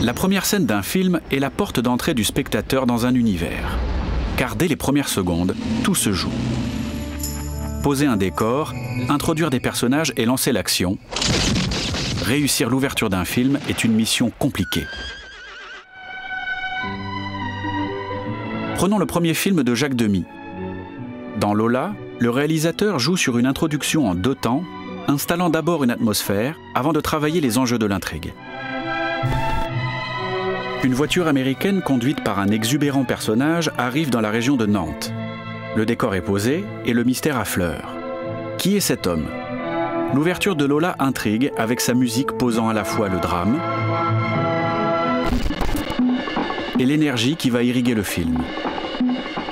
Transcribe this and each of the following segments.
La première scène d'un film est la porte d'entrée du spectateur dans un univers. Car dès les premières secondes, tout se joue. Poser un décor, introduire des personnages et lancer l'action. Réussir l'ouverture d'un film est une mission compliquée. Prenons le premier film de Jacques Demy. Dans Lola, le réalisateur joue sur une introduction en 2 temps, installant d'abord une atmosphère avant de travailler les enjeux de l'intrigue. Une voiture américaine conduite par un exubérant personnage arrive dans la région de Nantes. Le décor est posé et le mystère affleure. Qui est cet homme? L'ouverture de Lola intrigue avec sa musique posant à la fois le drame et l'énergie qui va irriguer le film.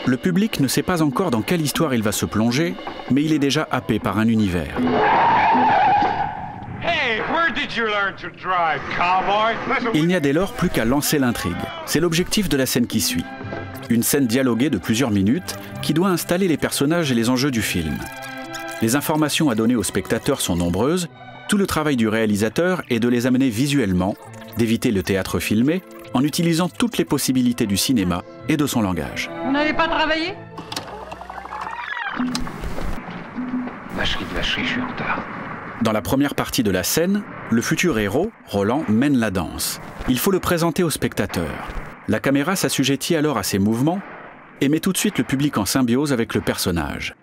Le public ne sait pas encore dans quelle histoire il va se plonger, mais il est déjà happé par un univers. Il n'y a dès lors plus qu'à lancer l'intrigue. C'est l'objectif de la scène qui suit. Une scène dialoguée de plusieurs minutes qui doit installer les personnages et les enjeux du film. Les informations à donner aux spectateurs sont nombreuses. Tout le travail du réalisateur est de les amener visuellement, d'éviter le théâtre filmé, en utilisant toutes les possibilités du cinéma et de son langage. Vous n'avez pas travaillé? Vacherie de vacherie, je suis en retard. Dans la première partie de la scène, le futur héros, Roland, mène la danse. Il faut le présenter au spectateur. La caméra s'assujettit alors à ses mouvements et met tout de suite le public en symbiose avec le personnage.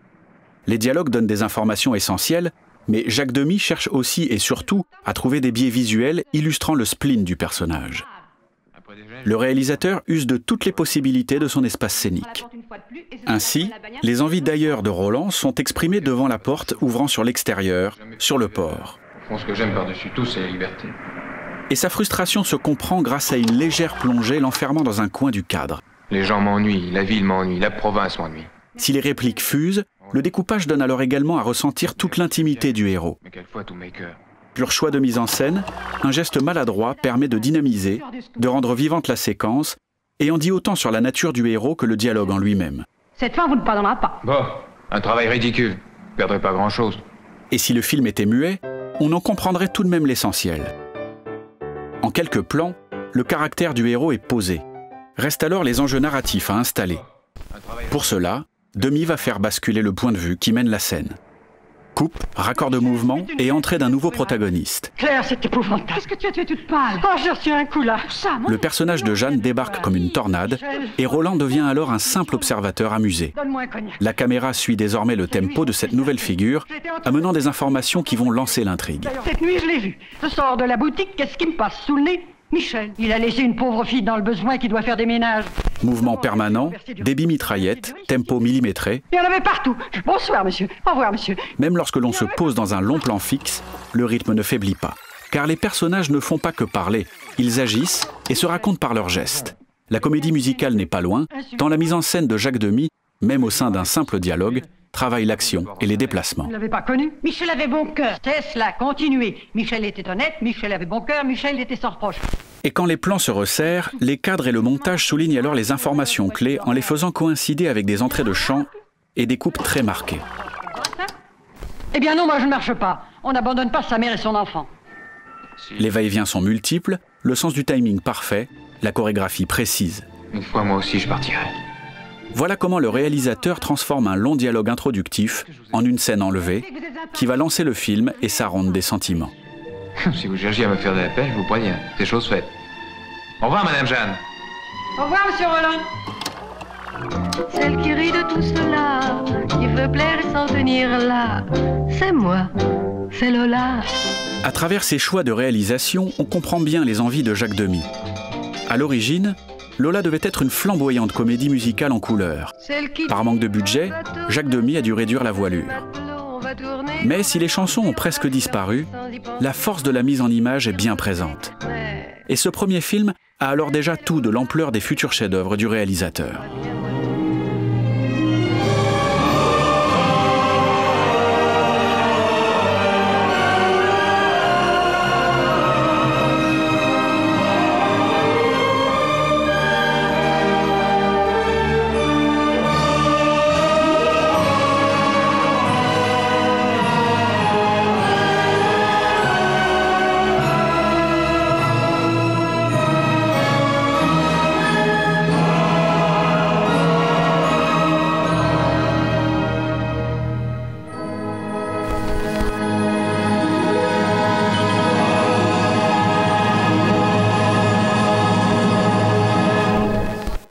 Les dialogues donnent des informations essentielles, mais Jacques Demy cherche aussi et surtout à trouver des biais visuels illustrant le spleen du personnage. Le réalisateur use de toutes les possibilités de son espace scénique. Ainsi, les envies d'ailleurs de Roland sont exprimées devant la porte ouvrant sur l'extérieur, sur le port. Ce que j'aime par-dessus tout, c'est la liberté. Et sa frustration se comprend grâce à une légère plongée l'enfermant dans un coin du cadre. Les gens m'ennuient, la ville m'ennuie, la province m'ennuie. Si les répliques fusent, le découpage donne alors également à ressentir toute l'intimité du héros. Mais quelquefois tous mes cœurs. Pur choix de mise en scène, un geste maladroit permet de dynamiser, de rendre vivante la séquence, et en dit autant sur la nature du héros que le dialogue en lui-même. Cette fois, vous ne pardonnerez pas. Bon, un travail ridicule. Je perdrai pas grand-chose. Et si le film était muet, on en comprendrait tout de même l'essentiel. En quelques plans, le caractère du héros est posé. Restent alors les enjeux narratifs à installer. Pour cela, Demy va faire basculer le point de vue qui mène la scène. Coupe, raccord de mouvement et entrée d'un nouveau protagoniste. Claire, c'est épouvantable. Qu'est-ce que tu as tué toute pâle? Oh, j'ai reçu un coup là. Le personnage de Jeanne débarque comme une tornade et Roland devient alors un simple observateur amusé. Donne-moi un cognac. La caméra suit désormais le tempo de cette nouvelle figure, amenant des informations qui vont lancer l'intrigue. Cette nuit, je l'ai vu. Je sors de la boutique, qu'est-ce qui me passe sous le nez? Michel. Il a laissé une pauvre fille dans le besoin qui doit faire des ménages. Mouvement permanent, débit mitraillette, tempo millimétré. Il y en avait partout. Bonsoir, monsieur. Au revoir, monsieur. Même lorsque l'on se pose dans un long plan fixe, le rythme ne faiblit pas. Car les personnages ne font pas que parler. Ils agissent et se racontent par leurs gestes. La comédie musicale n'est pas loin, tant la mise en scène de Jacques Demy, même au sein d'un simple dialogue, travaille l'action et les déplacements. Vous ne l'avez pas connu? Michel avait bon cœur. Cesse là, continuez. Michel était honnête, Michel avait bon cœur, Michel était sans reproche. Et quand les plans se resserrent, les cadres et le montage soulignent alors les informations clés en les faisant coïncider avec des entrées de chant et des coupes très marquées. Eh bien non, moi je ne marche pas. On n'abandonne pas sa mère et son enfant. Les va-et-vient sont multiples, le sens du timing parfait, la chorégraphie précise. Une fois, moi aussi, je partirai. Voilà comment le réalisateur transforme un long dialogue introductif en une scène enlevée qui va lancer le film et sa ronde des sentiments. Si vous cherchiez à me faire de la peine, je vous préviens, c'est chose faite. Au revoir, Madame Jeanne. Au revoir, monsieur Roland. Celle qui rit de tout cela, qui veut plaire et s'en tenir là, c'est moi, c'est Lola. À travers ses choix de réalisation, on comprend bien les envies de Jacques Demy. À l'origine, Lola devait être une flamboyante comédie musicale en couleurs. Par manque de budget, Jacques Demy a dû réduire la voilure. Mais si les chansons ont presque disparu, la force de la mise en image est bien présente. Et ce premier film a alors déjà tout de l'ampleur des futurs chefs-d'œuvre du réalisateur.